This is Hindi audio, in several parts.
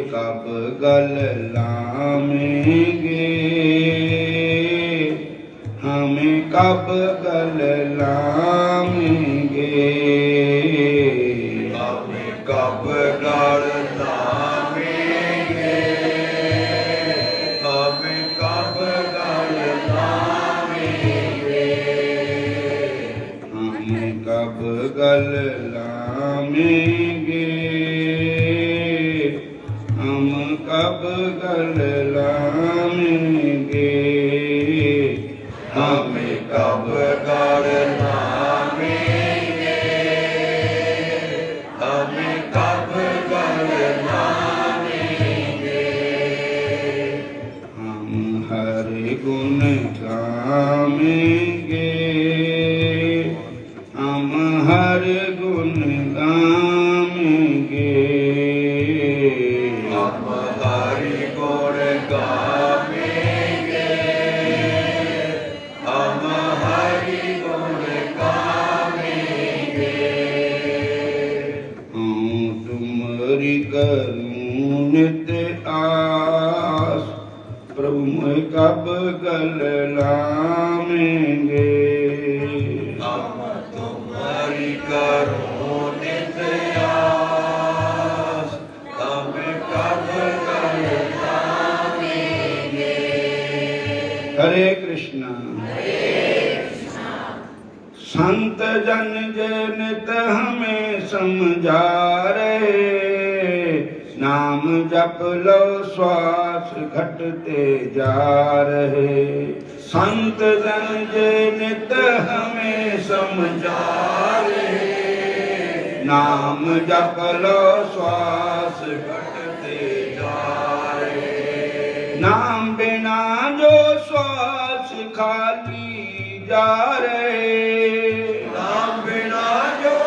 कब गल लामेंगे, हमें कब गल लामेंगे, हमें कब गल लामेंगे, हमें कब गल लामेंगे, हमें कब गल लामेंगे, हम कब गल लामेंगे, हमें कब गल लामेंगे, हमें कब गल लामेंगे, हम हर गुण गावेंगे, हम हर गुण गावेंगे, हम हरि गुण गावेंगे, हम हरि गुण गावेंगे, तुम्हारी करूं नित आस, प्रभु मैं कब गल लामेंगे, हम तुम्हारी करूं नित आस, हमें कब गल लामेंगे। हरे कृष्णा। संत जन नित हमें समझा रहे, नाम जप लो श्वास घटते जा रहे, संत जन नित हमें समझा रहे, नाम जप लो श्वास घटते जा रहे, नाम बिना जो श्वास खाली जा रहे, नाम बिना जो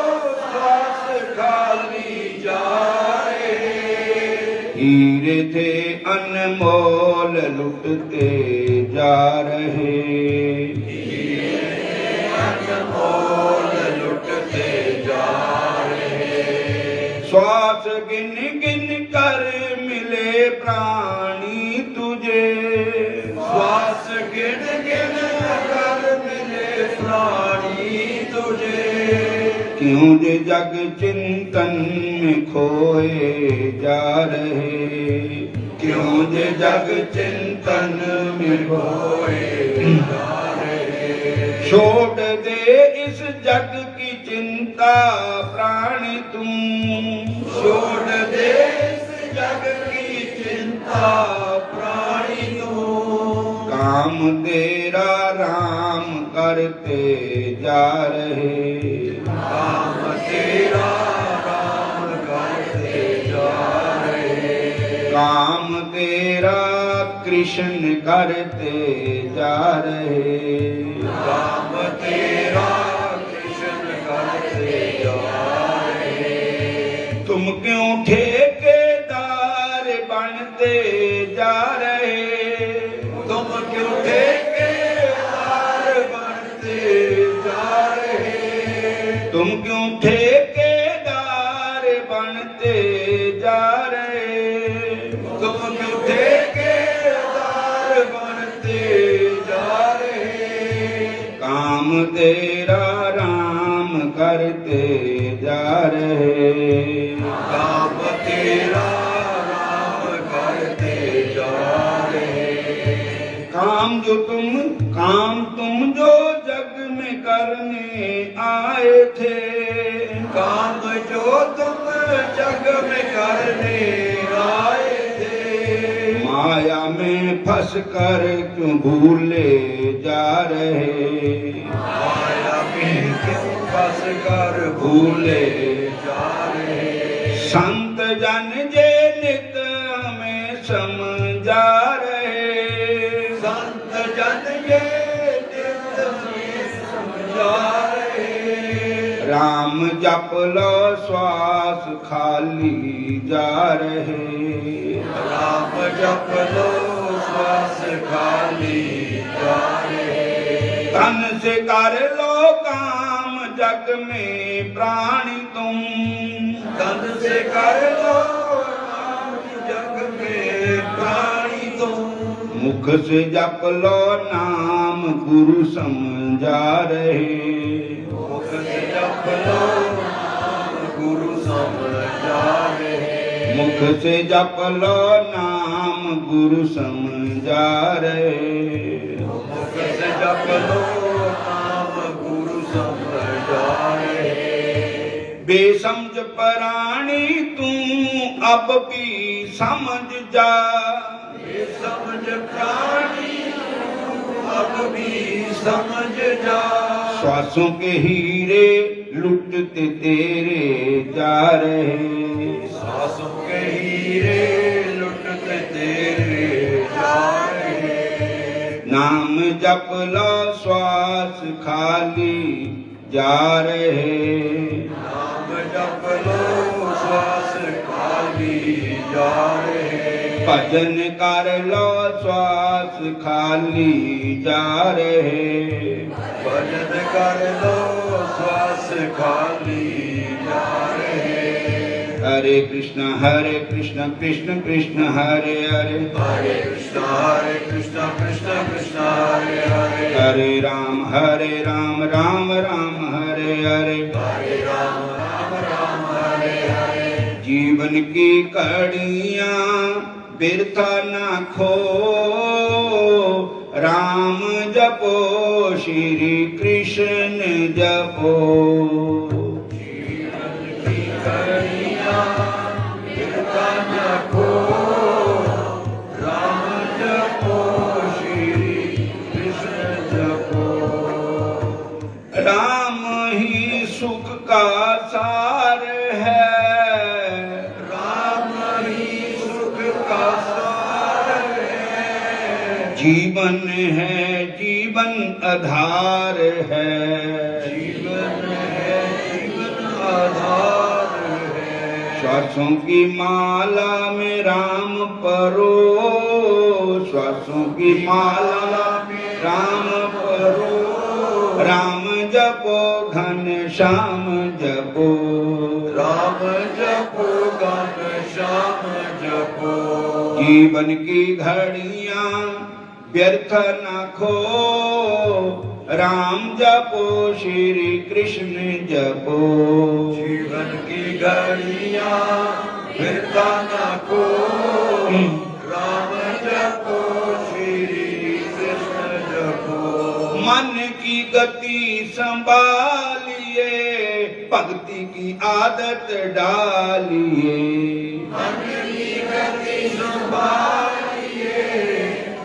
श्वास खाली जा रहे, हीरे थे अनमोल लुटते जा रहे, अनमोल लुटते जा रहे, श्वास गिन गिन कर मिले प्राणी तुझे, श्वास गिन गिन कर मिले प्राणी तुझे, क्यों जे जग चिंतन में खोए जा रहे, क्यों जे जग चिंतन में खोए जा रहे, छोड़ दे इस जग की चिंता प्राणी तुम, छोड़ दे इस जग की चिंता प्राणी तू, काम तेरा राम करते जा रहे, काम तेरा राम करते जा रहे, काम तेरा कृष्ण करते जा रहे, काम तेरा कृष्ण करते जा रहे, तुम क्यों ठेकेदार बनते जा रहे, तुम क्यों ठेकेदार बनते जा रहे, तुम क्यों ठेकेदार बनते जा रहे, तुम क्यों ठेकेदार बनते जा रहे, काम तेरा राम करते जा रहे, काम तेरा राम करते जा रहे, काम तुम जो जग में करने आए थे, काम जो तुम जग में करने आए थे, माया में फंस कर क्यों भूले जा रहे, माया में क्यों फंस कर भूले जा रहे, संत जन जे नित हमें समझा रहे, संत जन ये नित में समझा रहे, राम जप लो श्वास खाली जा रहे, राम जप लो श्वास खाली जा रहे, तन से कर लो काम जग में प्राणी तुम, तन से कर लो काम जग मुख से जप लो नाम गुरु समझा रहे। मुख से जप लो नाम गुरु समझा रहे। मुख से जप लो नाम गुरु समझा रहे। मुख से जप लो नाम गुरु समझा रहे। बेसमझ प्राणी तू अब भी समझ जा। समझ प्राणी अब भी समझ जा। श्वासों के हीरे लुटते तेरे जा रहे। सांसों के हीरे लुटते तेरे जा रहे। नाम जप लो श्वास खाली जा रहे। नाम जप लो श्वास खाली जा रहे। भजन कर लो श्वास खाली जा रहे। भजन कर लो श्वास खाली जा रहे। हरे कृष्ण कृष्ण कृष्ण हरे हरे। हरे कृष्ण कृष्ण कृष्ण हरे हरे। हरे राम राम राम हरे हरे। हरे राम हरे हरे। जीवन की कड़ियां बिरथा न खो। राम जपो श्री कृष्ण जपो। जीवन की कड़ियां बिरथा न खो। राम जपो श्री कृष्ण जपो। राम ही सुख का सार है। राम ही सुख का सार है। जीवन है जीवन आधार है। जीवन है जीवन आधार है। श्वासों की माला में राम परो। श्वासों की माला में राम परो। राम जपो घन श्याम जपो। राम जपो घन श्याम जपो। जीवन की घड़ियां व्यर्थ न खो। राम जपो श्री कृष्ण जपो। जीवन की घड़ियां व्यर्थ न खो। राम जपो श्री कृष्ण जपो। मन की गति संभालिए भक्ति की आदत डालिए। मन की गति संभालिए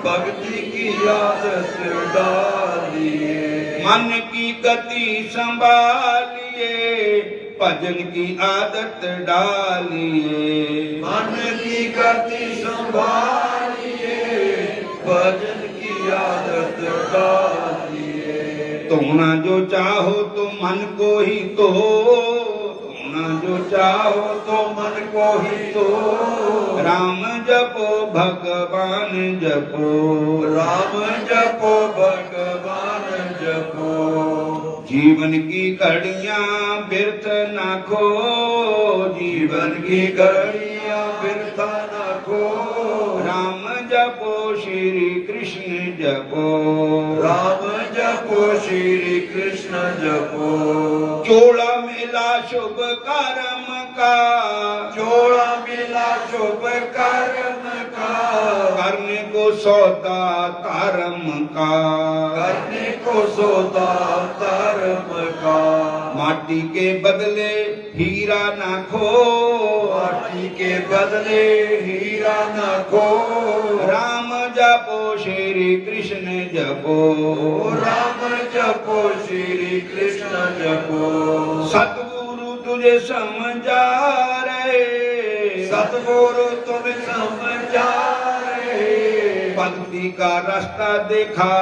भक्ति की आदत डालिए। मन की गति संभालिए भजन की आदत डालिए। मन की गति संभालिए भजन की आदत डालिए। तुमना जो चाहो तो मन को ही तो। तुमना जो चाहो तो मन को ही तो। राम जपो भगवान जपो। राम जपो भगवान जपो। जीवन की कड़ियां व्यर्थ न खो। जीवन की घड़ियां व्यर्थ न खो। राम जपो श्री कृष्ण जपो। राम जपो श्री कृष्ण जपो। जोड़ा मेला शुभ कर्म का। जोड़ा मिला शुभ कर्म का। करने को सौदा कर्म का। करने को सौदा कर्म का। माटी के बदले हीरा न खो। माटी के बदले हीरा न खो। राम जपो श्री कृष्ण जपो। राम जपो श्री कृष्ण जपो। सतगुरु तुझे समझा रहे। सतगुरु तुम समझा रहे। भक्ति का रास्ता दिखा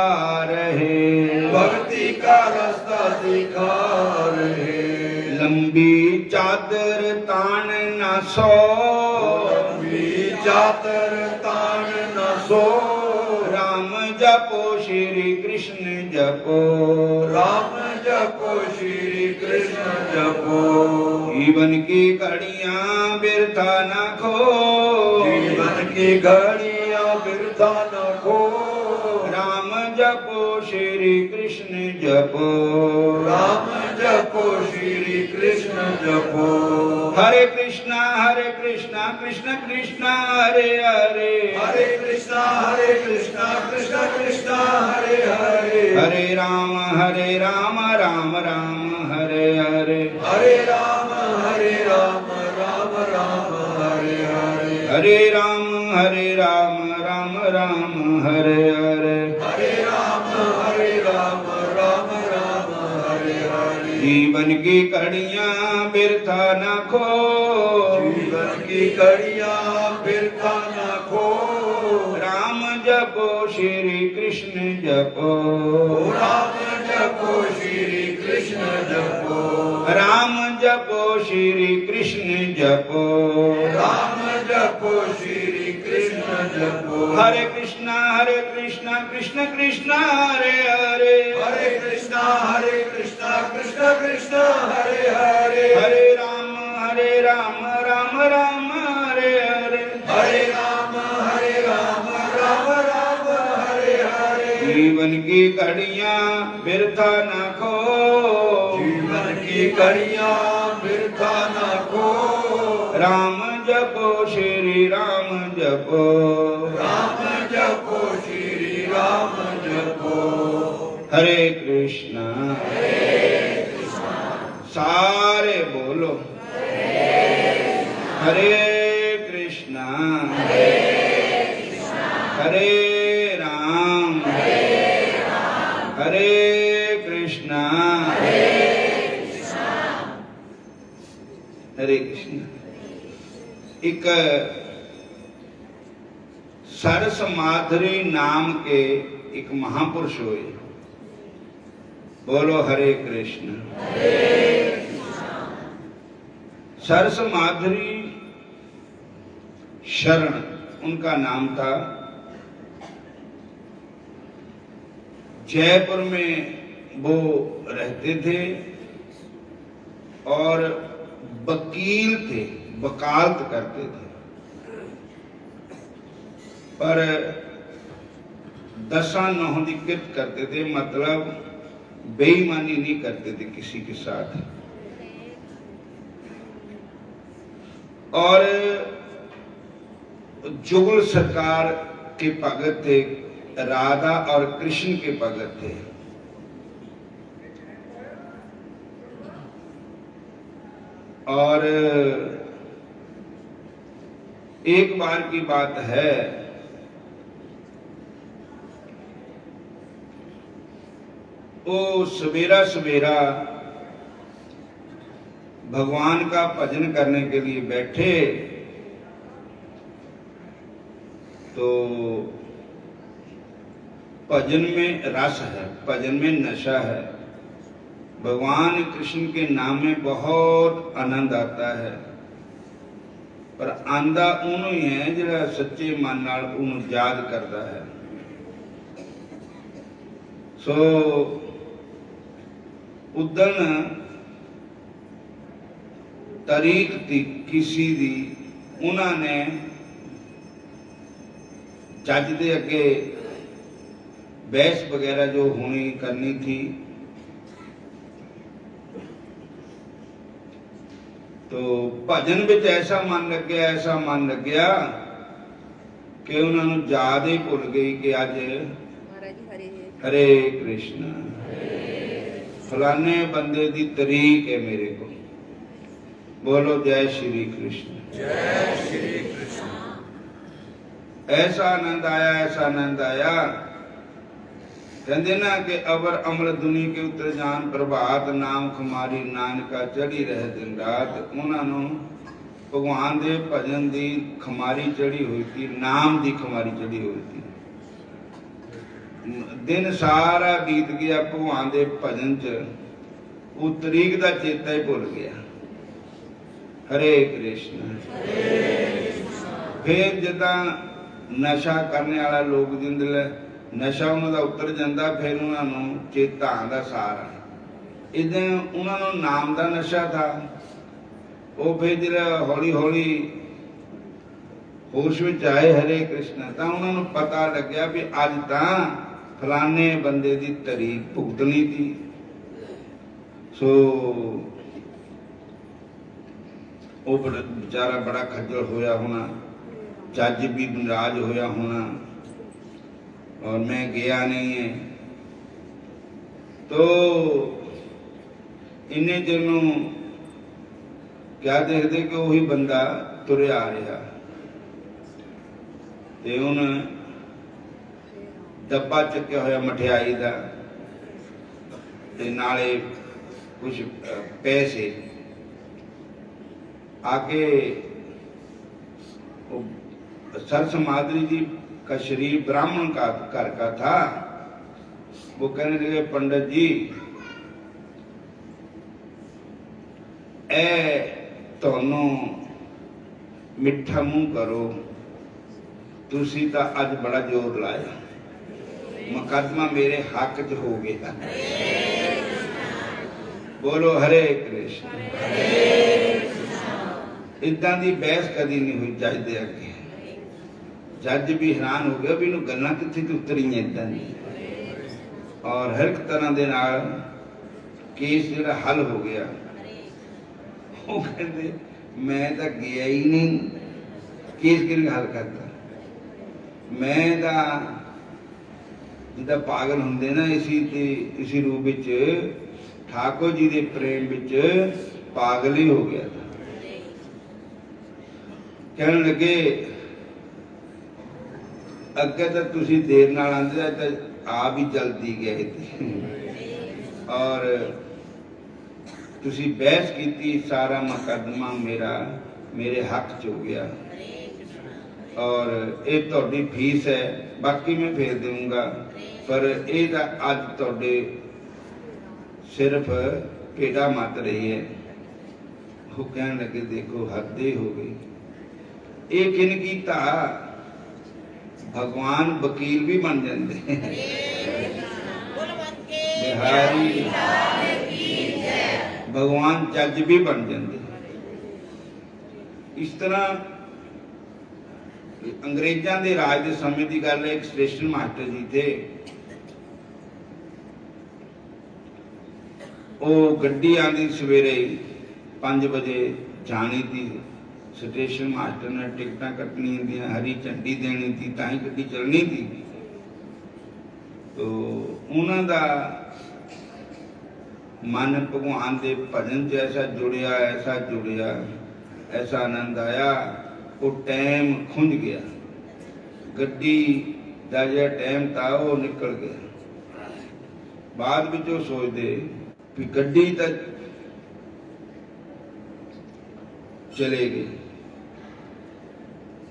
रहे। भक्ति का रास्ता दिखा रहे। लंबी चादर तान न सो। लंबी चादर तान न सो। राम जपो श्री कृष्ण जपो। राम जपो श्री कृष्ण जपो। जीवन की घड़ियां व्यर्थ न खो। जीवन की घड़ियां बिरथा न खो। जपो राम जपो श्री कृष्ण जपो हरे कृष्णा कृष्ण कृष्ण हरे हरे हरे कृष्णा कृष्ण कृष्ण हरे हरे हरे राम राम राम हरे हरे हरे राम राम राम हरे हरे हरे राम राम राम हरे हरे हरे राम राम राम हरे हरे जीवन की कड़ियां बिरथा न खो जीवन की कड़ियां बिरथा न खो राम जपो श्री कृष्ण जपो राम जपो श्री कृष्ण जपो राम जपो श्री कृष्ण जपो राम जपो श्री कृष्ण जपो हरे कृष्णा कृष्ण कृष्ण हरे हरे हरे कृष्णा कृष्ण कृष्ण हरे हरे हरे राम राम राम हरे हरे हरे राम राम राम हरे हरे जीवन की कड़ियां बिरथा न खो जीवन की कड़ियां बिरथा न खो राम जपो श्री राम जपो राम जपो श्री राम जपो हरे कृष्णा सारे बोलो हरे कृष्णा हरे राम हरे कृष्णा हरे कृष्णा एक सरस माधुरी नाम के एक महापुरुष हुए बोलो हरे कृष्ण सरस माधुरी शरण उनका नाम था। जयपुर में वो रहते थे और वकील थे, वकालत करते थे, पर दशानोहनिकृत करते थे, मतलब बेईमानी नहीं करते थे किसी के साथ। और जुगल सरकार के भगत थे, राधा और कृष्ण के भगत थे। और एक बार की बात है, वो सवेरा सवेरा भगवान का भजन करने के लिए बैठे तो भजन में रस है, भजन में नशा है। भगवान कृष्ण के नाम में बहुत आनंद आता है, पर आंदा उन्हों ही है जिहड़ा सच्चे मन नाल उन्हों याद करता है। सो उदन तारीख थी किसी दी, उन्होंने जज दे अगे बहस वगैरह जो होनी करनी थी, तो भजन विच ऐसा मन लग गया कि उन्होंने याद ही भुल गई कि अज हरे कृष्ण फलाने बंदे दी तरीक है मेरे को। बोलो जय श्री कृष्ण, जय श्री कृष्ण। ऐसा आनंद आया, कहते ना कि अवर अमल दुनी के उतर जान प्रभात, नाम खुमारी नानका चढ़ी रहे दिन रात। उन्होंने भगवान दे भजन दी खुमारी चढ़ी हुई थी, नाम दी खुमारी चढ़ी हुई थी। दिन सारा बीत गया भगवान दे भजन च, वो तरीक दा चेता ही भुल गया। हरे कृष्ण। फिर जदा नशा करने वाला लोग जिंदे नशा उन्होंने उतर जाता, फिर उन्होंने चेता आंदा सारा। इदां उन्होंने नाम का नशा था, वो फिर जो हौली हौली होश में आए हरे कृष्ण, तो उन्होंने पता लग्या भी अज तो फलाने बंदे की तरीक भुगतनी थी, सो वो बेचारा बड़ा खज्जल होया होना, जज भी नाराज होया होना, और मैं गया नहीं है। तो इन्हें दिनों क्या देखते कि वही बंदा तुरे आ रहा, ते उन डब्बा चुक्या होया मठियाई का, ते नाले कुछ पैसे आके सरस माधुरी जी का शरीर ब्राह्मण का घर का था। वो कहने लगे पंडित जी ए तोनों मिठा मुंह करो, तुसी तो अज बड़ा जोर लाया, मुकदमा मेरे हक च हो गया। बोलो हरे कृष्ण। इदा की बहस कदी नहीं हुई जज दे अगे। जज भी हैरान हो गया भी इन्हू गल्लां कित्थे तो उतरियां इदां दी, और हर एक तरह के नाल केस जिहड़ा हल हो गया। वो कहते मैं तो गया ही नहीं, केस किहने हल करता, मैं तो जिदा पागल होंदे ना इसी रूप विच ठाकुर जी के प्रेम विच पागल ही हो गया था। कहने लगे अगे तो तुसी देर नाल आंदे तो आप ही जल्दी गए थे, और तुसी बहस की, सारा मुकदमा मेरे हक च हो गया, और ये तुहाडी फीस है, बाकी मैं फेर दूंगा, पर ये अज तुहाडे सिर्फ भेड़ा मत रही है। वो कहने लगे देखो हद ही हो गई, ये किन कीता, भगवान वकील भी बन जाते, बिहारी भगवान जज भी बन जाते। इस तरह अंग्रेजों के राज के समय की गल है। एक स्टेशन मास्टर जी थे, वो गड्डी आती सवेरे 5 बजे जानी थी, स्टेशन मास्टर ने टिकटा कटनी थी, हरी झंडी देनी थी, ताई गड्डी चलनी थी। तो उन्हों का मन भगवान के भजन च ऐसा जुड़िया, ऐसा आनंद आया, वो टाइम खुंझ गया, गड्डी का जो टाइम था वो निकल गया। बाद में वो सोचते कि गड्डी तो चले गई,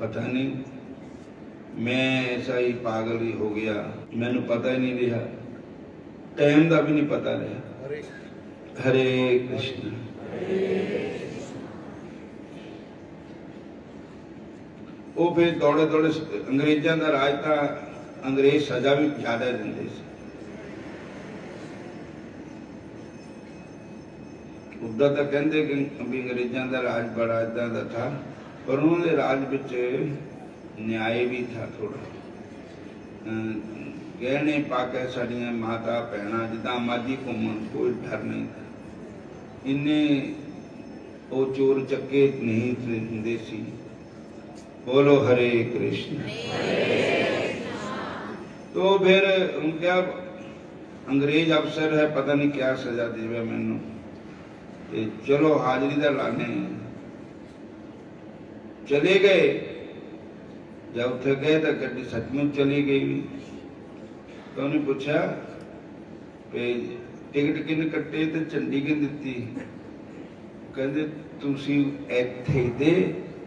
पता नहीं मैं ऐसा ही पागल ही हो गया, मैनू पता ही नहीं रहा, टाइम का भी नहीं पता रहा। हरे कृष्ण। वो फिर दौड़े दौड़े, अंग्रेजों का राज था, अंग्रेज सजा भी ज्यादा देंगे। उदा तो कहते कि अंग्रेजों का राज बड़ा इदा का था, पर उन्होंने राज विच न्याय भी था थोड़ा। गहने पाके साड़ियाँ माता भैन जिदा मर्जी घूमन, कोई डर नहीं था। इन्हें वो चोर चक्के नहीं होंगे सी। बोलो हरे कृष्ण। तो फिर उनका अंग्रेज अफसर है, पता नहीं क्या सजा देवे मैनू, चलो हाजरी का लाने। चले गए, जब उठ गए तो गड्डी सचमुच चली गई भी। तो उन्हें पूछा टिकट किन कट्टे तो झंडी किन दी? कहते तुसी इत्थे दे,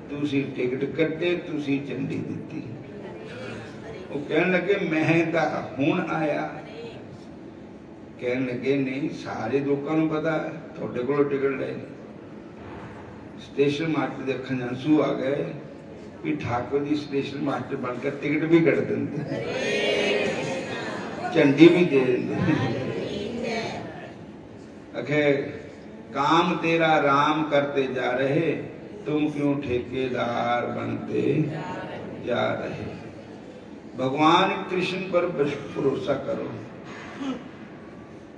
तुसी टिकट कट्टे, तुसी झंडी दी। वो कहने लगे मैं तो हुण आया। कहने लगे नहीं, सारे लोगों को पता थोड़े को टिकट ले। स्टेशन मास्टर के अखां आंसू आ गए कि ठाकुर जी स्टेशन मास्टर बनकर टिकट भी कट देंगे, झंडी भी दे देंगे। आखे काम तेरा राम करते जा रहे, तुम क्यों ठेकेदार बनते जा रहे। भगवान कृष्ण पर भरोसा करो।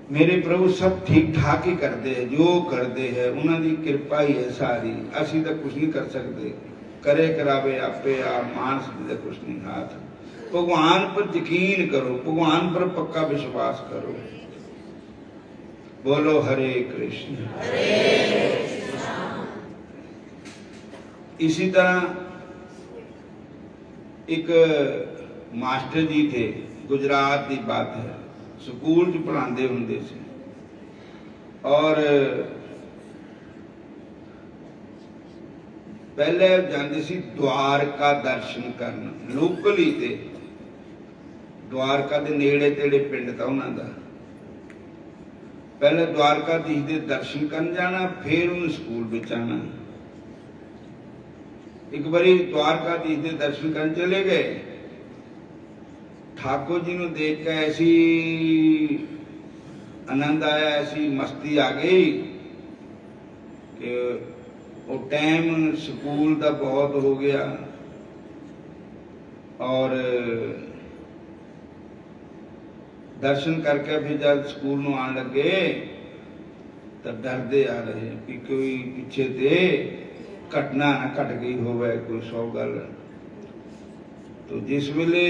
मेरे प्रभु सब ठीक ठाक ही करते हैं, जो करते हैं उन्होंने कृपा ही है सारी। असी तो कुछ नहीं कर सकते, करे करावे आपे आप, मानस का कुछ नहीं हाथ। भगवान पर यकीन करो, भगवान पर पक्का विश्वास करो। बोलो हरे कृष्ण। इसी तरह एक मास्टर जी थे, गुजरात की बात है, स्कूल च पढ़ाते होंगे सी और पहले जाते सी द्वारका दर्शन करन, लोकल ही थे, द्वारका के नेड़े तेड़े पिंड था उन्हों का। पहले द्वारकाधीश के दर्शन करन जाना, फिर उन्हें स्कूल में आना। एक बारी द्वारकाधीश के दर्शन करन चले गए, ठाकुर जी को देख के ऐसी आनंद आया, ऐसी मस्ती आ गई कि वो टाइम स्कूल का बहुत हो गया और दर्शन करके फिर जब स्कूल में आने लगे तो डरते आ रहे कि कोई पीछे से घटना ना घट गई होवे, कोई सौ गल। तो जिस वेले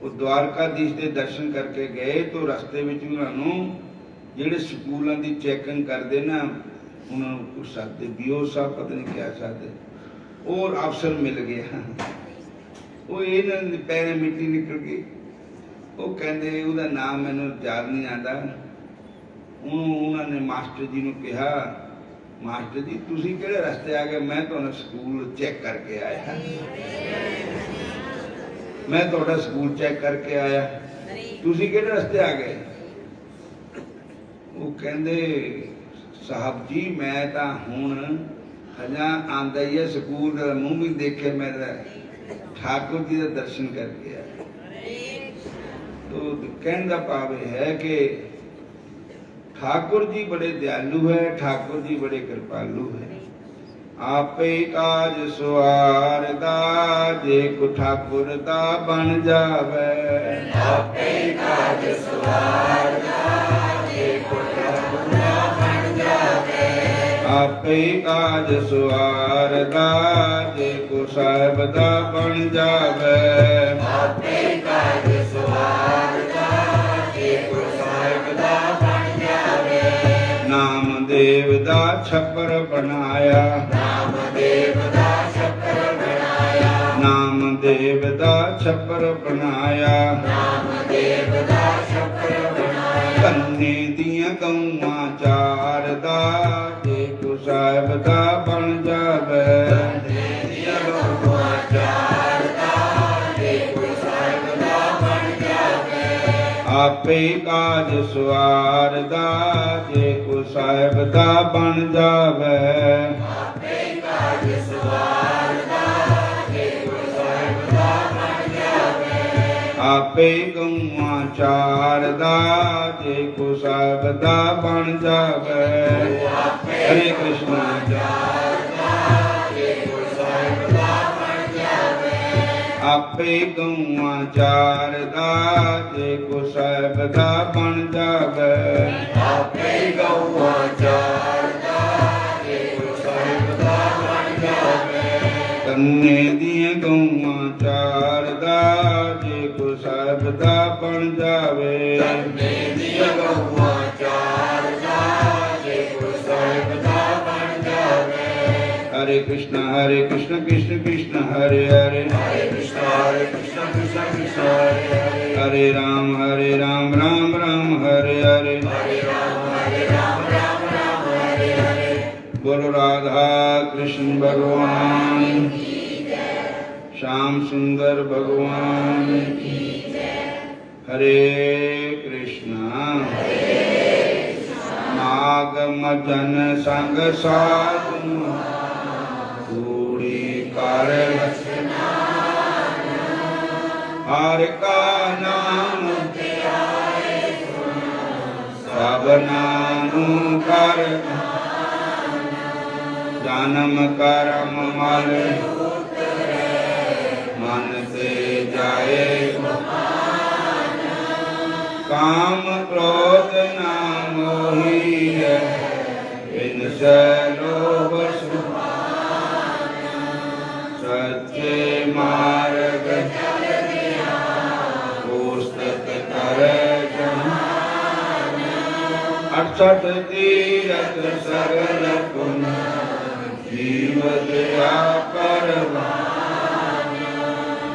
वो द्वारकाधीश के दर्शन करके गए तो रस्ते में उन्होंने जेडे स्कूलों की चैकिंग करते ना, उन्होंने कुछ सकते बीओ साहब पता नहीं क्या सकते, और अफसर मिल गया। वो इन्होंने पैर मिट्टी निकल गई। वो कहते उसका नाम मैंने याद नहीं आता। उन्होंने मास्टर जी ने कहा, मास्टर जी तुसी किहड़े रस्ते आ गए? मैं तो स्कूल चेक करके आया, मैं तो स्कूल चेक करके आया, तुसी किहड़े रस्ते आ गए? वो कहते साहब जी मैं तो हुण हजा आंदा ही है, स्कूल का मुंह भी देखे, मैं ठाकुर जी का दर्शन करके आया। तो कहने का भाव है कि ठाकुर जी बड़े दयालु है, ठाकुर जी बड़े कृपालु है। आपे काज सवारदा जे को ठाकुर दा बन जावे, आपे काज सवारदा जे को ठाकुर दा बन जावे, आपे काज सवारदा जे को साहिब दा बन जावे, आपे काज सवारदा जे को साहिब दा बन जावे। नामदेव दा छप्पर बनाया, नामदेव दा छप्पर बनाया, नामदेव दा छप्पर बनाया, नामदेव दा छप्पर बनाया। कन्ने दियां गौआं चार दा जे को साहिब दा बन जावे, दियां गौआं चार दा जे को साहिब दा बन जावे। आपे काज सवारदा जे को साहिब दा बन जावे, आपे काज सवारदा जे को साहिब दा बन जावे। आपे गौआं चारदा जे को साहिब दा बन जावे। हरे कृष्ण। चारदा जे को साहिब दा बन जावे। आपे गौआं चारदा जे को साहिब दा बन जावे। आपे गौआं चारदा जे को साहिब दा बन जावे। कन्ने दियां गौआं चारदा जे को साहिब दा बन जावे। कन्ने दियां गौआं चारदा जे को साहिब दा बन जावे। हरे कृष्ण कृष्ण कृष्ण हरे हरे, हरे कृष्ण कृष्ण कृष्ण हरे हरे। हरे राम राम राम हरे हरे। हरे राम राम राम हरे हरे। बोलो राधा कृष्ण भगवान की जय, श्याम सुंदर भगवान की जय। हरे कृष्ण नागम जन संग साधु कूड़ी कर हर का नाम सबनानु कर जन्म करम मल मन से जाए काम क्रोध ना मोही है, बिन से लोभ सच्चे मार्ग पुस्तक करे जहान। 68 तीरथ सगल पुन जीव दया परवान।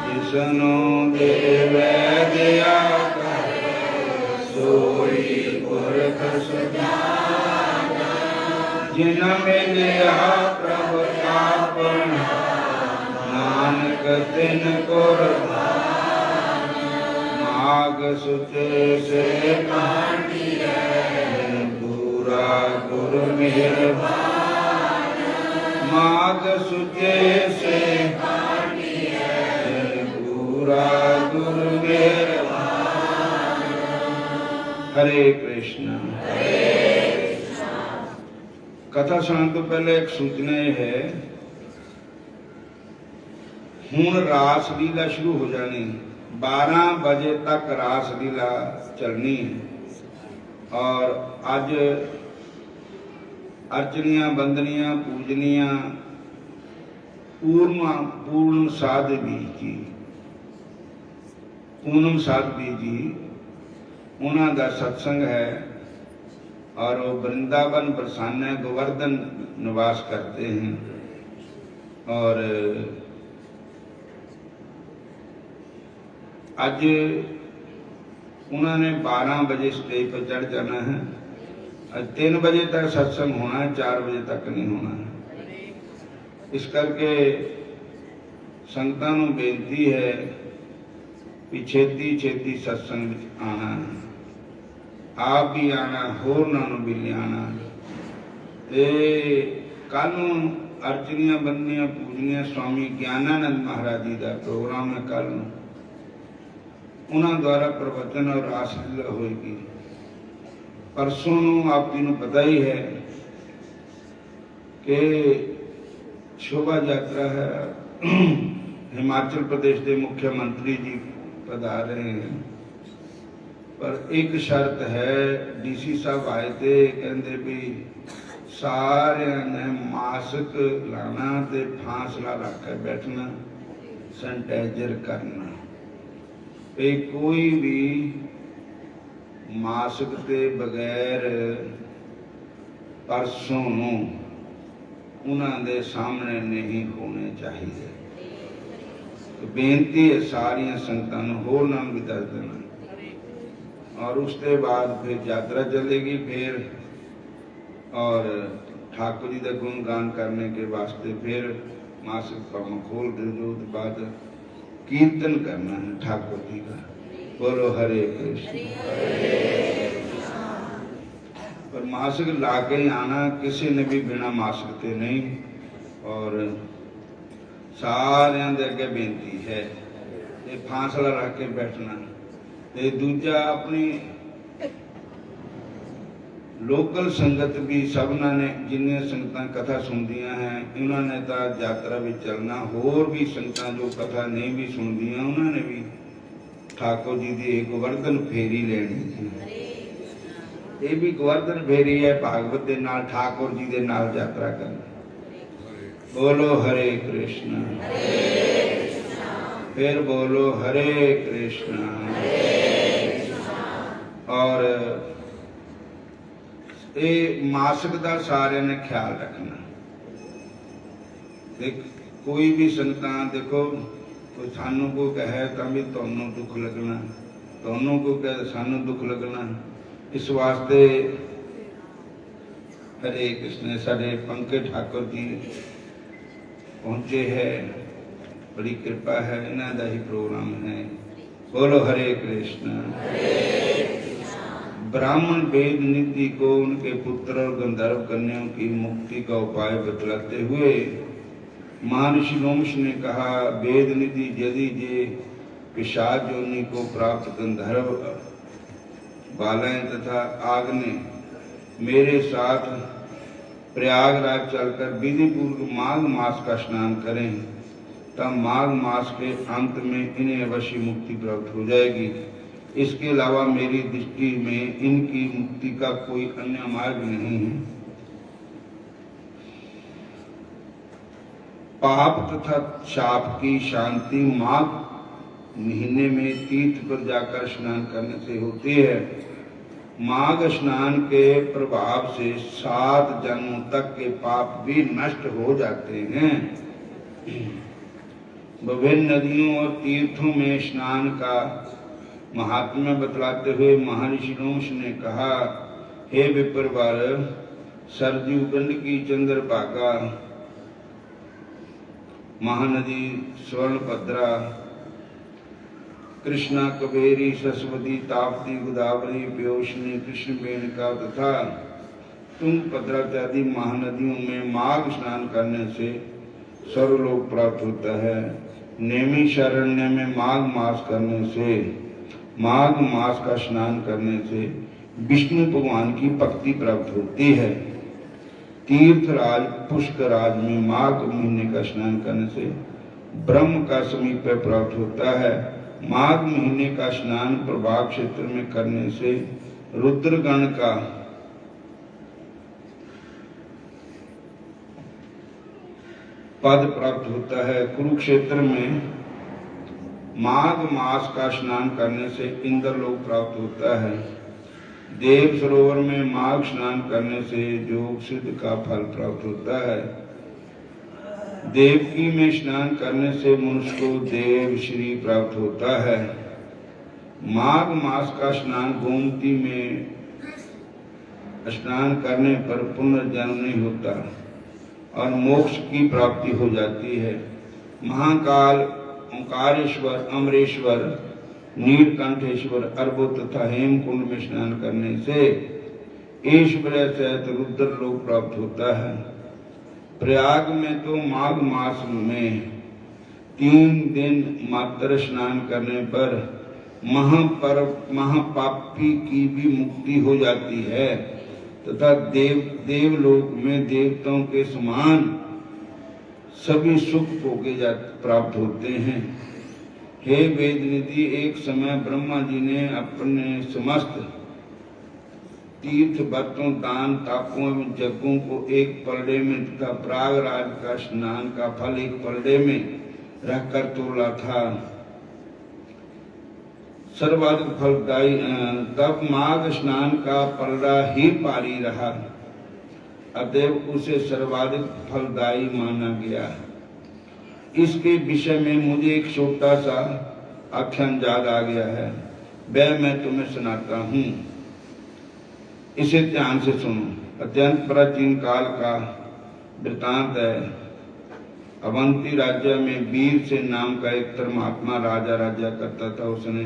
जिसनु देवे दया करे, सोई पुरख सुजान। जिन मिलिया प्रभु आपन, नानक तिन कुर्बान। माग सुचे से पूरा गुरु मेहरबान। माग सुचे से पूरा गुरु मेहरबान। हरे कृष्ण। कथा सुनाने तो पहले एक सूचना है, हुण रास लीला शुरू हो जानी, 12 बजे तक रास लीला चलनी है। और अज अर्चनियां बंदनियां पूजनियां पूर्ण साधवी जी, पूनम साधवी जी, उन्हों का सत्संग है। और वो वृंदावन बरसाने गोवर्धन निवास करते हैं। और आज उन्होंने 12 बजे स्टेज पर चढ़ जाना है। 3 बजे तक सत्संग होना है, 4 बजे तक नहीं होना है। इस करके संगतां नूं बेनती है कि छेती छेती सत्संग विच आना है। आप भी आना, होरनां नूं भी लियाना। ते कल नूं अर्चनियां बंदनियां पूजनियां स्वामी ज्ञानानंद महाराज जी का प्रोग्राम है। कल उन्होंने द्वारा प्रवचन और रास लीला होगी। परसों नूं आप जी नूं पता ही है कि शोभा यात्रा है। हिमाचल प्रदेश के मुख्यमंत्री जी पधार रहे हैं, पर एक शर्त है। डीसी साहब आए थे, कहते भी सारे ने मास्क लाना ते फासला रख के बैठना, सैनिटाइजर करना। कोई भी मास्क के बगैर परसों नूं उन्हां दे सामने नहीं होने चाहिए। तो बेनती है सारिया संगतां नूं, होर नाम भी दस देना। और उसके बाद फिर यात्रा चलेगी। फिर और ठाकुर जी का गुणगान करने के वास्ते फिर मासिक पामा खोल दे दो। तो बाद कीर्तन करना है ठाकुर जी का। बोलो हरे कृष्ण। पर मास्क ला के ही आना, किसी ने भी बिना मास्क के नहीं। और सारिਆਂ ਦੇ ਅੱਗੇ बेनती है, ये फासला रख के बैठना। ते दूजा अपनी लोकल संगत भी सबना ने, जिन्हें संगतां कथा सुनदियां हैं, उन्होंने तो यात्रा भी चलना। होर भी संगतां जो कथा नहीं भी सुनदियां, उन्होंने भी ठाकुर जी की गोवर्धन फेरी लेनी। ये भी गोवर्धन फेरी है, भागवत के नाल ठाकुर जी के नाल यात्रा करना। बोलो हरे कृष्ण। फिर बोलो हरे कृष्ण। और ये मास्क का सारे ने ख्याल रखना। देख कोई भी संगतां देखो, कोई सानू को कहे तो भी तुहानू दुख लगना, तुहानू को कहे सानू दुख लगना। इस वास्ते हरे कृष्ण। साडे पंकज ठाकुर जी पहुंचे है, बड़ी कृपा है, इन्हां दा ही प्रोग्राम है। बोलो हरे कृष्ण। ब्राह्मण वेद निधि को उनके पुत्र और गंधर्व कन्याओं की मुक्ति का उपाय बतलाते हुए महर्षि लोमश ने कहा, वेद निधि यदि जे पिशाच योनि को प्राप्त गंधर्व बालाएं तथा आग्ने मेरे साथ प्रयागराज चलकर विधि पूर्वक माघ मास का स्नान करें, तब माघ मास के अंत में इन्हें अवश्य मुक्ति प्राप्त हो जाएगी। इसके अलावा मेरी दृष्टि में इनकी मुक्ति का कोई अन्य मार्ग नहीं है। पाप तथा शाप की शांति माघ महीने में तीर्थ पर जाकर स्नान करने से होती है। माघ स्नान के प्रभाव से 7 जन्मों तक के पाप भी नष्ट हो जाते हैं। विभिन्न नदियों और तीर्थों में स्नान का महात्म्य बतलाते हुए महर्षि रोष ने कहा, हे विप्रवर, सरजू गंड की चंद्रभागा, महानदी स्वर्णभद्रा, कृष्णा, कावेरी, सरस्वती, ताप्ती, गोदावरी, व्योष्णी, कृष्ण बेणिका तथा तुंगभद्रा आदि महानदियों में माघ स्नान करने से स्वर्गलोक प्राप्त होता है। नैमिषारण्य में माघ मास करने से, माघ मास का स्नान करने से विष्णु भगवान की भक्ति प्राप्त होती है। तीर्थराज पुष्कराज में माघ महीने का स्नान करने से ब्रह्म का समीप प्राप्त होता है। माघ महीने का स्नान प्रभाव क्षेत्र में करने से रुद्रगण का पद प्राप्त होता है। कुरुक्षेत्र में माघ मास का स्नान करने से इंद्रलोक प्राप्त होता है। देव सरोवर में माघ स्नान करने से योग सिद्ध का फल प्राप्त होता है। देवकी में स्नान करने से मनुष्य को देव श्री प्राप्त होता है। माघ मास का स्नान गोमती में स्नान करने पर पुनर्जन्म नहीं होता और मोक्ष की प्राप्ति हो जाती है। महाकाल, ओंकारेश्वर, अमरेश्वर, नीलकंठेश्वर, अरबो तथा हेमकुंड में स्नान करने से ऐश्वर्य सहित रुद्र लोक प्राप्त होता है। प्रयाग में तो माघ मास में 3 दिन मात्र स्नान करने पर महापापी की भी मुक्ति हो जाती है तथा देवलोक में देवताओं के समान सभी सुख भोगे प्राप्त होते हैं। हे वेदनिधि, एक समय ब्रह्मा जी ने अपने समस्त तीर्थ व्रतों, दान, तापों एवं यज्ञों को एक पलड़े में तथा प्रयागराज का स्नान का फल एक पलड़े में रखकर तोला था। सर्वाधिक फलदायी तब माघ स्नान का पलड़ा ही पारी रहा, अतएव उसे सर्वाधिक फलदायी माना गया। इसके विषय में मुझे एक छोटा सा आख्यान याद आ गया है, वह मैं तुम्हें सुनाता हूँ, इसे ध्यान से सुनो। अत्यंत प्राचीन काल का वृतांत है। अवंती राज्य में वीरसेन नाम का एक महात्मा राजा करता था। उसने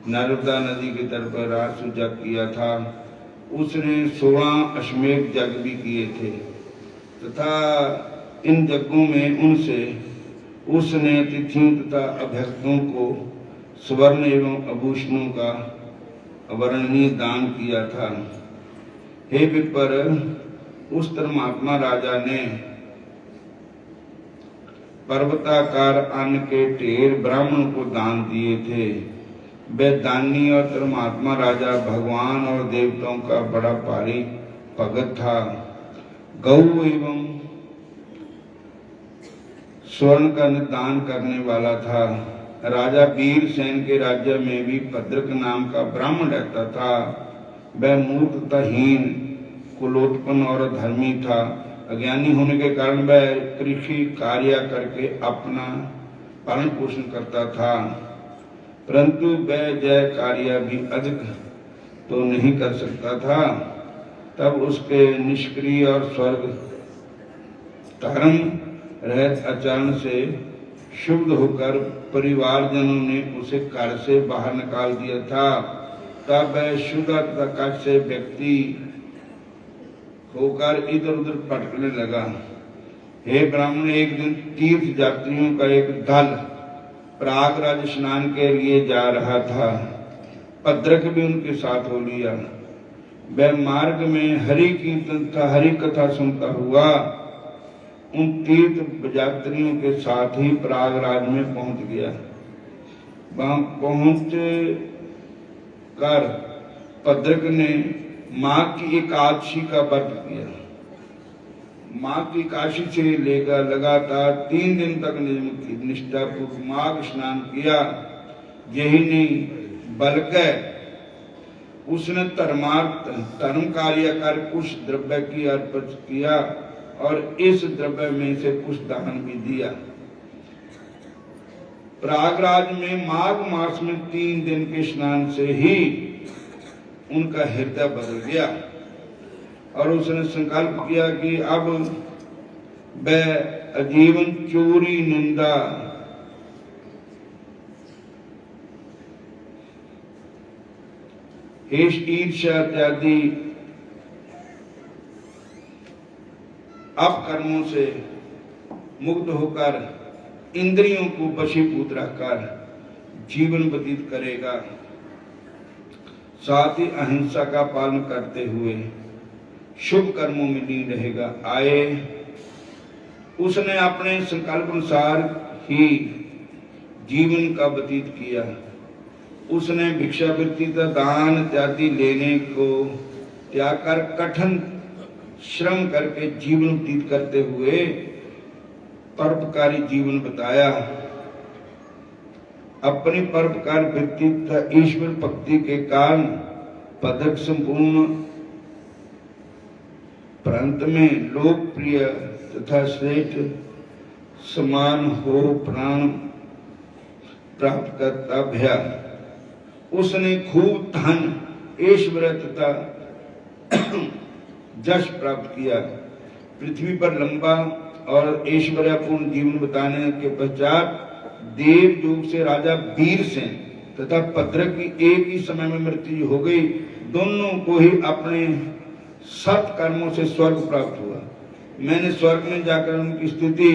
नर्मदा नदी के तट पर राजसूय यज्ञ किया था। उसने 16 अश्वमेध यज्ञ भी किए थे तथा इन यज्ञों में उसने अतिथियों तथा अभ्यक्तों को स्वर्ण एवं आभूषणों का अवर्णनीय दान किया था। हे विपर, उस महात्मा राजा ने पर्वताकार अन्न के ढेर ब्राह्मणों को दान दिए थे। वह दानी और धर्मात्मा राजा भगवान और देवताओं का बड़ा भारी भगत था। गौ एवं स्वर्ण का दान करने वाला था। राजा वीरसेन के राज्य में भी भद्रक नाम का ब्राह्मण रहता था। वह मूर्ख तथा हीन, कुलोत्पन्न और धर्मी था। अज्ञानी होने के कारण वह कृषि कार्य करके अपना पालन पोषण करता था, परंतु वह जय कार्य भी अधिक तो नहीं कर सकता था। तब उसके निष्क्रिय और स्वर्ग धर्म रहित आचरण से शुद्ध होकर परिवारजनों ने उसे घर से बाहर निकाल दिया था। तब वह शुद्ध तथा से व्यक्ति होकर इधर उधर भटकने लगा। हे ब्राह्मण, एक दिन तीर्थ यात्रियों का एक दल प्रयागराज स्नान के लिए जा रहा था। भद्रक भी उनके साथ हो लिया। वह मार्ग में हरि कीर्तन तथा हरि कथा सुनता हुआ उन तीर्थ यात्रियों के साथ ही प्रयागराज में पहुंच गया। वहां पहुंच कर भद्रक ने माघ की एकादशी का व्रत किया। माघ की एकादशी से लेकर लगातार 3 दिन तक निष्ठापूर्वक माघ स्नान किया। यही नहीं बल्कि उसने धर्म कार्य कर कुछ द्रव्य की अर्पित किया और इस द्रव्य में से कुछ दान भी दिया। प्रयागराज में माघ मास में 3 दिन के स्नान से ही उनका हृदय बदल गया और उसने संकल्प किया कि अब वह आजीवन चोरी, निंदा, ईर्ष्या इत्यादि अपकर्मों से मुक्त होकर इंद्रियों को वशीभूत रखकर जीवन व्यतीत करेगा। साथ ही अहिंसा का पालन करते हुए शुभ कर्मों में लीन रहेगा। आए उसने अपने संकल्प अनुसार ही जीवन का व्यतीत किया। उसने भिक्षावृत्ति तथा दान इत्यादि लेने को त्याग कर कठिन श्रम करके जीवन व्यतीत करते हुए परोपकारी जीवन बताया। अपनी परोपकार वृत्ति तथा ईश्वर भक्ति के कारण पदक संपूर्ण प्रांत में लोकप्रिय तथा श्रेष्ठ समान हो प्राण प्राप्त करता भया। उसने खूब धन, ऐश्वर्य तथा जश प्राप्त किया। पृथ्वी पर लंबा और ऐश्वर्यपूर्ण जीवन बताने के पश्चात देव युग से राजा वीरसेन तथा भद्रक की एक ही समय में मृत्यु हो गई। दोनों को ही अपने सत कर्मों से स्वर्ग प्राप्त हुआ। मैंने स्वर्ग में जाकर उनकी स्थिति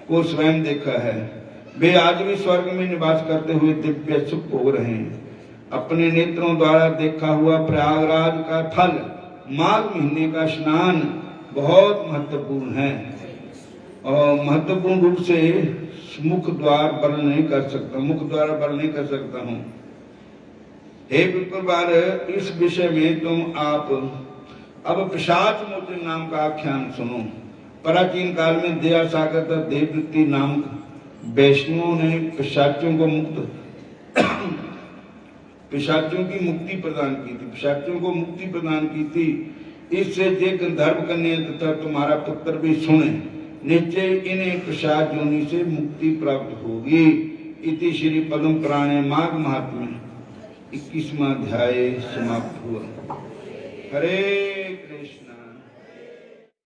को स्वयं देखा है। वे आज भी स्वर्ग में निवास करते हुए दिव्य सुख भोग रहे हैं। अपने नेत्रों द्वारा देखा हुआ प्रयागराज का फल, माघ महीने का स्नान बहुत महत्वपूर्ण है और महत्वपूर्ण रूप से मुख द्वार वर्णन नहीं कर सकता, मुख द्वारा वर्णन नहीं कर सकता हूँ। हे विप्रवार, इस विषय में तुम आप अब पिशाच मोचन नाम का आख्यान सुनो। प्राचीन काल में दया सागर तथा देववृत्ति नाम वैष्णवों ने पिशाचों की मुक्ति प्रदान की थी, पिशाचों को मुक्ति प्रदान की थी। इससे जे गंधर्व कन्या तथा तुम्हारा पुत्र भी सुने, निश्चय इन्हें पिशाच योनि से मुक्ति प्राप्त होगी। इति श्री पद्म पुराणे माघ महात्म्य 21वां अध्याय समाप्त हुआ। हरे